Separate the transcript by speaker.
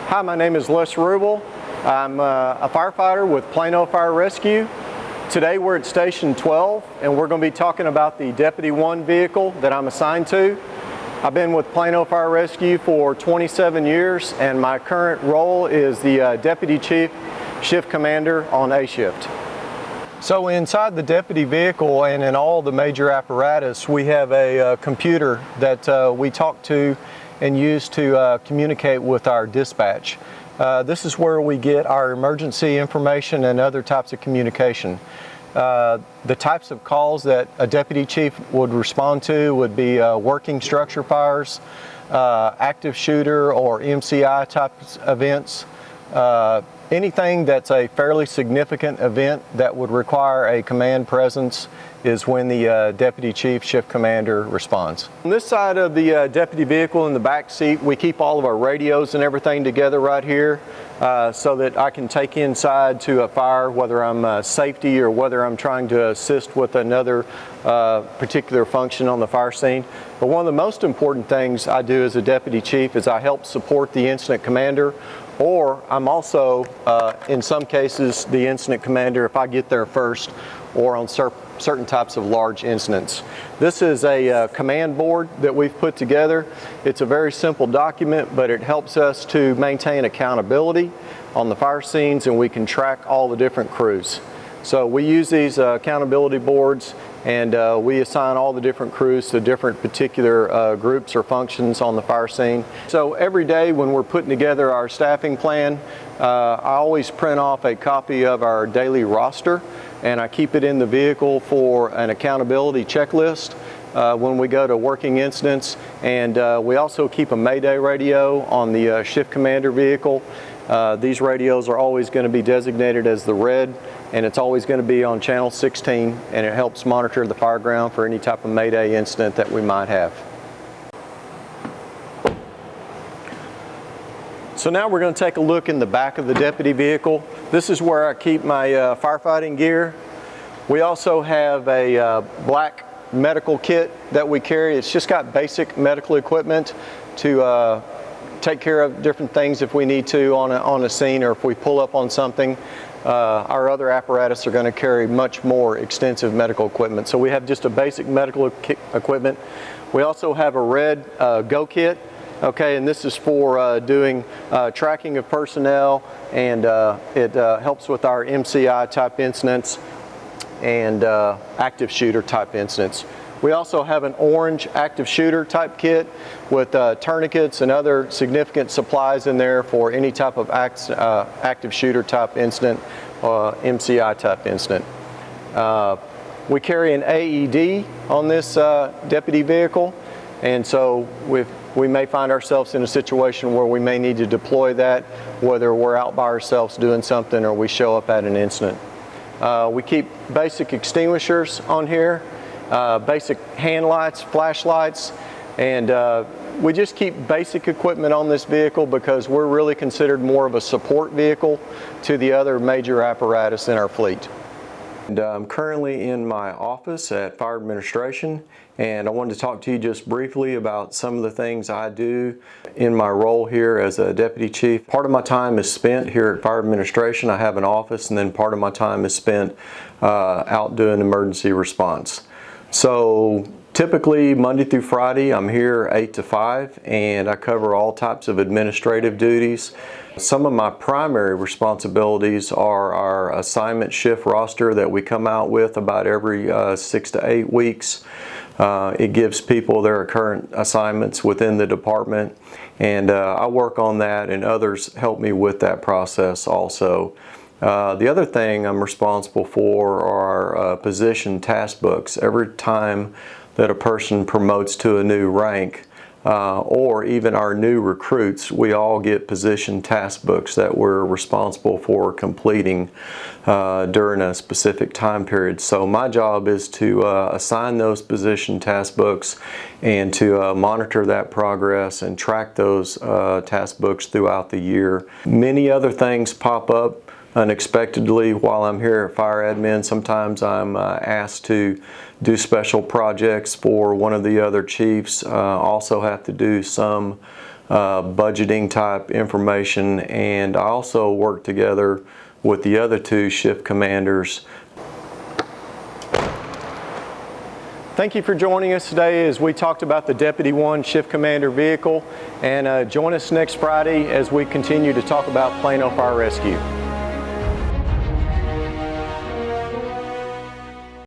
Speaker 1: Hi, my name is Les Rubel. I'm a firefighter with Plano Fire-Rescue. Today we're at Station 12 and we're going to be talking about the Deputy 1 vehicle that I'm assigned to. I've been with Plano Fire-Rescue for 27 years and my current role is the Deputy Chief Shift Commander on A shift. So inside the deputy vehicle and in all the major apparatus, we have a computer that we talk to and use to communicate with our dispatch. This is where we get our emergency information and other types of communication. The types of calls that a deputy chief would respond to would be working structure fires, active shooter or MCI type events. Anything that's a fairly significant event that would require a command presence is when the Deputy Chief Shift Commander responds. On this side of the deputy vehicle in the back seat, we keep all of our radios and everything together right here so that I can take inside to a fire, whether I'm safety or whether I'm trying to assist with another particular function on the fire scene. But one of the most important things I do as a Deputy Chief is I help support the Incident Commander, or I'm also, in some cases, the Incident Commander if I get there first, or on certain types of large incidents. This is a command board that we've put together. It's a very simple document, but it helps us to maintain accountability on the fire scenes, and we can track all the different crews. So we use these accountability boards, and we assign all the different crews to different particular groups or functions on the fire scene. So every day when we're putting together our staffing plan, I always print off a copy of our daily roster, and I keep it in the vehicle for an accountability checklist when we go to working incidents. And we also keep a Mayday radio on the Shift Commander vehicle. These radios are always going to be designated as the red, and it's always going to be on channel 16, and it helps monitor the fire ground for any type of Mayday incident that we might have. So now we're going to take a look in the back of the deputy vehicle. This is where I keep my firefighting gear. We also have a black medical kit that we carry. It's just got basic medical equipment to take care of different things if we need to on a scene, or if we pull up on something. Our other apparatus are going to carry much more extensive medical equipment. So we have just a basic medical equipment. We also have a red Go kit. Okay, and this is for doing tracking of personnel, and it helps with our MCI type incidents and active shooter type incidents. We also have an orange active shooter type kit with tourniquets and other significant supplies in there for any type of active shooter type incident, MCI type incident. We carry an AED on this deputy vehicle, and so we may find ourselves in a situation where we may need to deploy that, whether we're out by ourselves doing something or we show up at an incident. We keep basic extinguishers on here, basic hand lights, flashlights, and we just keep basic equipment on this vehicle because we're really considered more of a support vehicle to the other major apparatus in our fleet. And I'm currently in my office at Fire Administration, and I wanted to talk to you just briefly about some of the things I do in my role here as a Deputy Chief. Part of my time is spent here at Fire Administration. I have an office, and then part of my time is spent out doing emergency response. So typically Monday through Friday I'm here 8 to 5, and I cover all types of administrative duties. Some of my primary responsibilities are our assignment shift roster that we come out with about every 6 to 8 weeks. It gives people their current assignments within the department, and I work on that, and others help me with that process also. The other thing I'm responsible for are our position task books. Every time that a person promotes to a new rank, or even our new recruits, we all get position task books that we're responsible for completing during a specific time period. So my job is to assign those position task books and to monitor that progress and track those task books throughout the year. Many other things pop up unexpectedly while I'm here at Fire Admin. Sometimes I'm asked to do special projects for one of the other chiefs. Also have to do some budgeting type information, and I also work together with the other two shift commanders. Thank you for joining us today as we talked about the Deputy 1 Shift Commander vehicle, and join us next Friday as we continue to talk about Plano Fire Rescue.